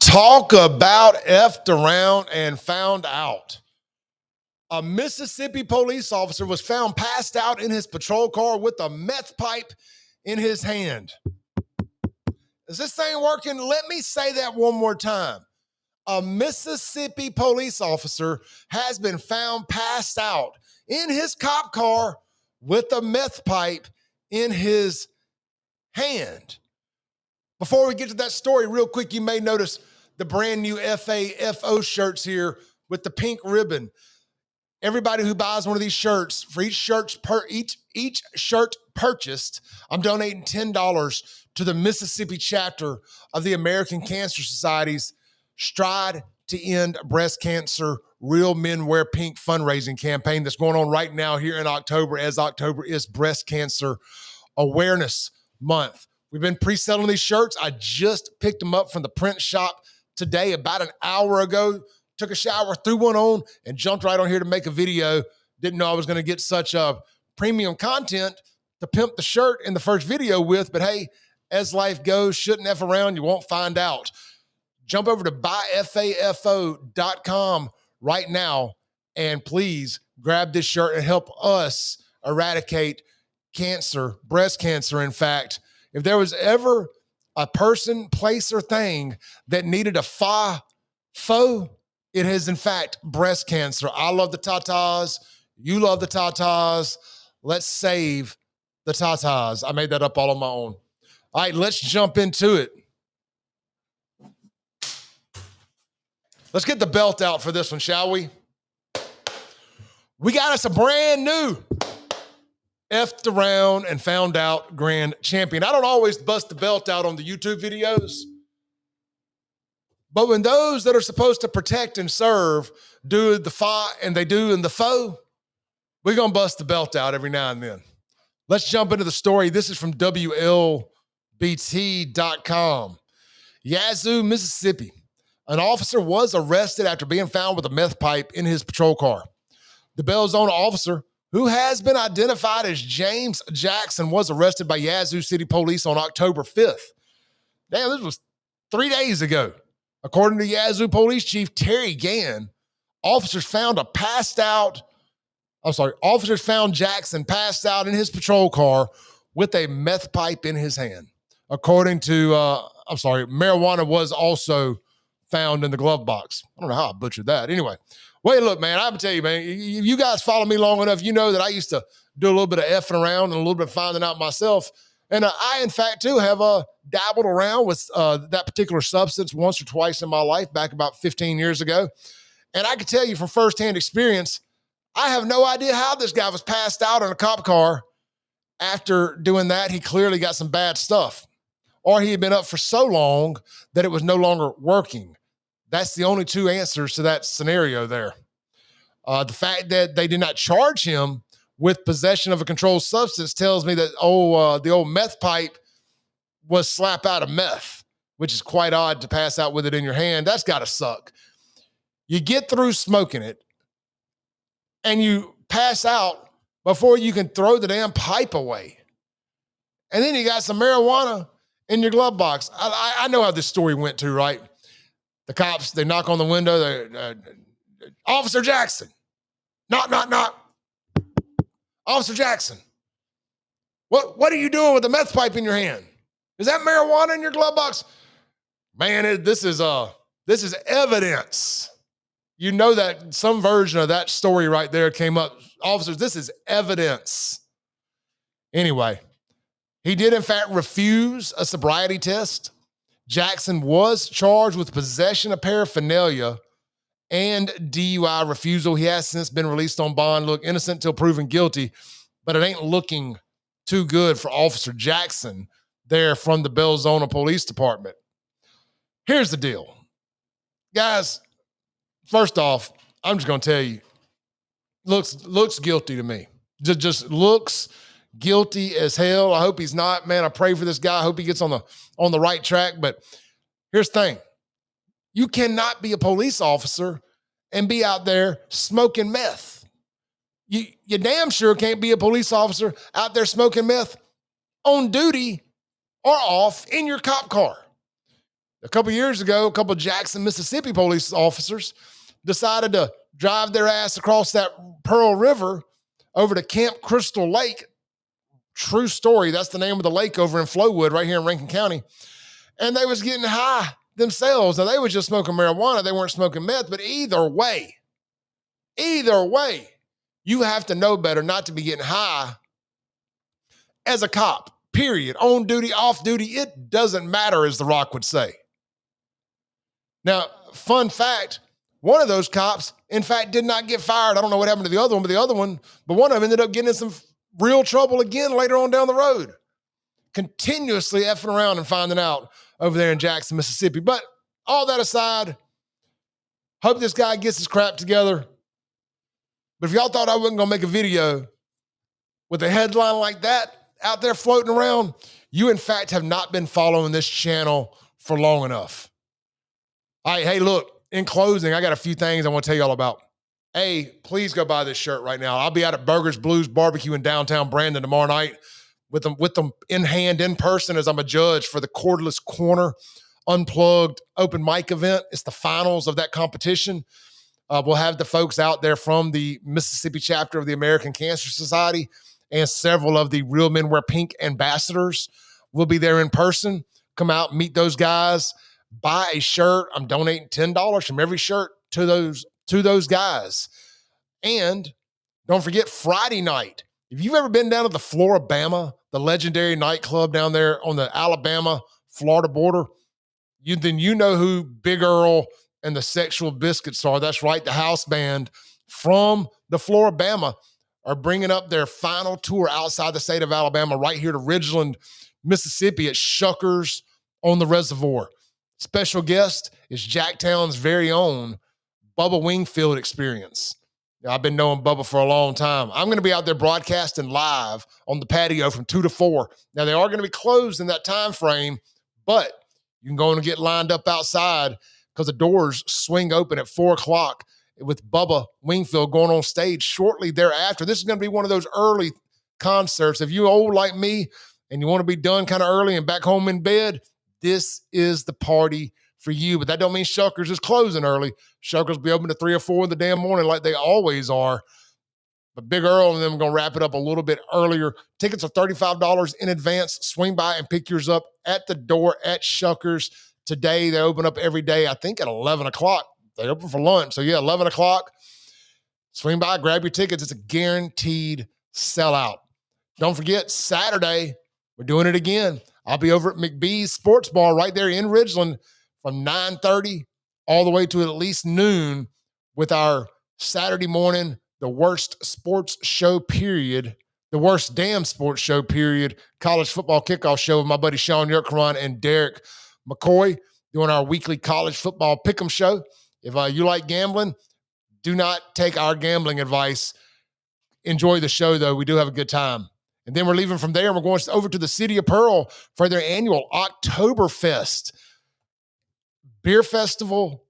Talk about effed around and found out. A Mississippi police officer was found passed out in his patrol car with a meth pipe in his hand. Is this thing working? Let me say that one more time. A Mississippi police officer has been found passed out in his cop car with a meth pipe in his hand. Before we get to that story, real quick, you may notice the brand new Fafo shirts here with the pink ribbon. Everybody who buys one of these shirts, for each shirt purchased, I'm donating $10 to the Mississippi chapter of the American Cancer Society's Stride to End Breast Cancer Real Men Wear Pink fundraising campaign that's going on right now here in October, as October is Breast Cancer Awareness Month. We've been pre-selling these shirts. I just picked them up from the print shop today about an hour ago. Took a shower, threw one on, and jumped right on here to make a video. Didn't know I was going to get such premium content to pimp the shirt in the first video with, but hey, as life goes, shouldn't F around, you won't find out. Jump over to buyfafo.com right now and please grab this shirt and help us eradicate cancer, breast cancer, in fact. If there was ever a person, place, or thing that needed a Fafo, it is, in fact, breast cancer. I love the tatas. You love the tatas. Let's save the tatas. I made that up all on my own. All right, let's jump into it. Let's get the belt out for this one, shall we? We got us a brand new effed around and found out grand champion. I don't always bust the belt out on the YouTube videos, but when those that are supposed to protect and serve do the fa and they do in the faux, we're going to bust the belt out every now and then. Let's jump into the story. This is from WLBT.com. Yazoo, Mississippi. An officer was arrested after being found with a meth pipe in his patrol car. The Belzoni officer, who has been identified as James Jackson, was arrested by Yazoo City police on October 5th. Damn, this was 3 days ago. According to Yazoo Police Chief Terry Gann, officers found Jackson passed out in his patrol car with a meth pipe in his hand. According to, marijuana was also found in the glove box. I don't know how I butchered that. Anyway, wait, look, man, I'm gonna tell you, man, you guys follow me long enough, you know that I used to do a little bit of effing around and a little bit of finding out myself. And I, in fact, too, have dabbled around with that particular substance once or twice in my life, back about 15 years ago. And I can tell you from firsthand experience, I have no idea how this guy was passed out in a cop car. After doing that, he clearly got some bad stuff. Or he had been up for so long that it was no longer working. That's the only two answers to that scenario there. The fact that they did not charge him with possession of a controlled substance tells me that the old meth pipe was slap out of meth, which is quite odd to pass out with it in your hand. That's got to suck. You get through smoking it and you pass out before you can throw the damn pipe away. And then you got some marijuana in your glove box. I know how this story went too, right? The cops, they knock on the window. Officer Jackson. Knock. Officer Jackson. What are you doing with the meth pipe in your hand? Is that marijuana in your glove box? Man, this is evidence. You know that some version of that story right there came up. Officers, this is evidence. Anyway, he did in fact refuse a sobriety test. Jackson was charged with possession of paraphernalia and DUI refusal. He has since been released on bond. Look, innocent till proven guilty, but it ain't looking too good for Officer Jackson there from the Belzoni Police Department. Here's the deal. Guys, first off, I'm just going to tell you, looks guilty to me. Just looks guilty as hell. I hope he's not, man. I pray for this guy. I hope he gets on the right track. But here's the thing. You cannot be a police officer and be out there smoking meth. You damn sure can't be a police officer out there smoking meth on duty or off in your cop car. A couple years ago, a couple of Jackson, Mississippi police officers decided to drive their ass across that Pearl River over to Camp Crystal Lake. True story. That's the name of the lake over in Flowood, right here in Rankin County. And they was getting high themselves. Now, they was just smoking marijuana. They weren't smoking meth. But either way, you have to know better not to be getting high as a cop, period. On duty, off duty, it doesn't matter, as The Rock would say. Now, fun fact, one of those cops, in fact, did not get fired. I don't know what happened to the other one, but one of them ended up getting in some real trouble again later on down the road. Continuously effing around and finding out over there in Jackson, Mississippi. But all that aside, hope this guy gets his crap together. But if y'all thought I wasn't going to make a video with a headline like that out there floating around, you in fact have not been following this channel for long enough. All right, hey, look, in closing, I got a few things I want to tell y'all about. A, please go buy this shirt right now. I'll be out at Burgers Blues Barbecue in downtown Brandon tomorrow night with them in hand, in person, as I'm a judge for the Cordless Corner Unplugged open mic event. It's the finals of that competition. We'll have the folks out there from the Mississippi chapter of the American Cancer Society and several of the Real Men Wear Pink ambassadors will be there in person. Come out, meet those guys, buy a shirt. I'm donating $10 from every shirt to those guys. And don't forget Friday night. If you've ever been down to the Floribama, the legendary nightclub down there on the Alabama-Florida border, then you know who Big Earl and the Sexual Biscuits are. That's right, the house band from the Floribama are bringing up their final tour outside the state of Alabama, right here to Ridgeland, Mississippi at Shuckers on the Reservoir. Special guest is Jacktown's very own Bubba Wingfield Experience. Now, I've been knowing Bubba for a long time. I'm going to be out there broadcasting live on the patio from 2 to 4. Now, they are going to be closed in that time frame, but you can go and get lined up outside because the doors swing open at 4 o'clock with Bubba Wingfield going on stage shortly thereafter. This is going to be one of those early concerts. If you're old like me and you want to be done kind of early and back home in bed, this is the party for you. But that don't mean Shuckers is closing early. Shuckers will be open to 3 or 4 in the damn morning like they always are. But Big Earl and them are going to wrap it up a little bit earlier. Tickets are $35 in advance. Swing by and pick yours up at the door at Shuckers today. They open up every day, I think, at 11 o'clock. They open for lunch. So, yeah, 11 o'clock. Swing by, grab your tickets. It's a guaranteed sellout. Don't forget, Saturday, we're doing it again. I'll be over at McBee's Sports Bar right there in Ridgeland from 9:30 all the way to at least noon with our Saturday morning, the worst sports show period, the worst damn sports show period, college football kickoff show with my buddy Sean Yurkaron and Derek McCoy doing our weekly college football pick'em show. If you like gambling, do not take our gambling advice. Enjoy the show, though. We do have a good time. And then we're leaving from there, and we're going over to the City of Pearl for their annual Oktoberfest beer festival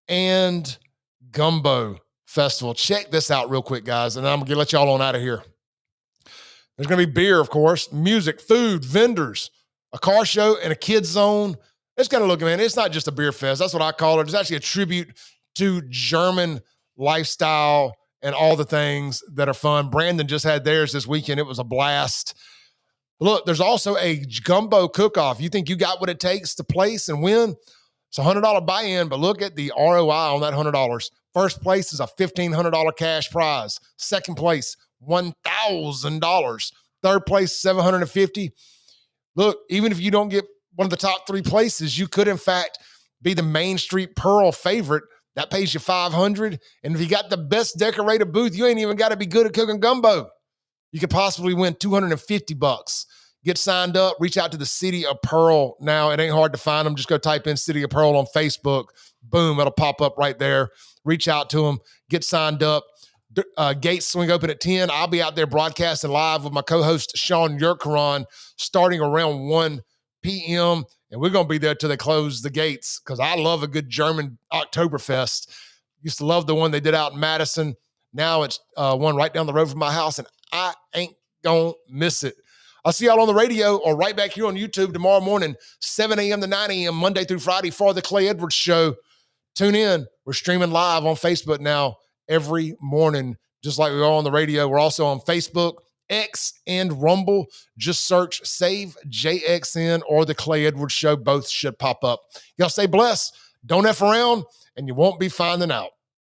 and gumbo festival. Check this out real quick, guys, and I'm going to let y'all on out of here. There's going to be beer, of course, music, food, vendors, a car show, and a kids zone. It's going to look, man, it's not just a beer fest. That's what I call it. It's actually a tribute to German lifestyle and all the things that are fun. Brandon just had theirs this weekend. It was a blast. Look, there's also a gumbo cook-off. You think you got what it takes to place and win? It's a $100 buy-in, but look at the ROI on that $100. First place is a $1,500 cash prize. Second place, $1,000. Third place, $750. Look, even if you don't get one of the top 3 places, you could, in fact, be the Main Street Pearl favorite. That pays you $500. And if you got the best decorated booth, you ain't even got to be good at cooking gumbo. You could possibly win $250. Get signed up. Reach out to the City of Pearl now. It ain't hard to find them. Just go type in City of Pearl on Facebook. Boom, it'll pop up right there. Reach out to them. Get signed up. Gates swing open at 10. I'll be out there broadcasting live with my co-host Sean Yurkaron starting around 1 p.m. And we're going to be there till they close the gates because I love a good German Oktoberfest. Used to love the one they did out in Madison. Now it's one right down the road from my house, and I ain't going to miss it. I'll see y'all on the radio or right back here on YouTube tomorrow morning, 7 a.m. to 9 a.m., Monday through Friday for the Clay Edwards Show. Tune in. We're streaming live on Facebook now every morning, just like we are on the radio. We're also on Facebook, X, and Rumble. Just search Save JXN or the Clay Edwards Show. Both should pop up. Y'all stay blessed. Don't F around, and you won't be finding out.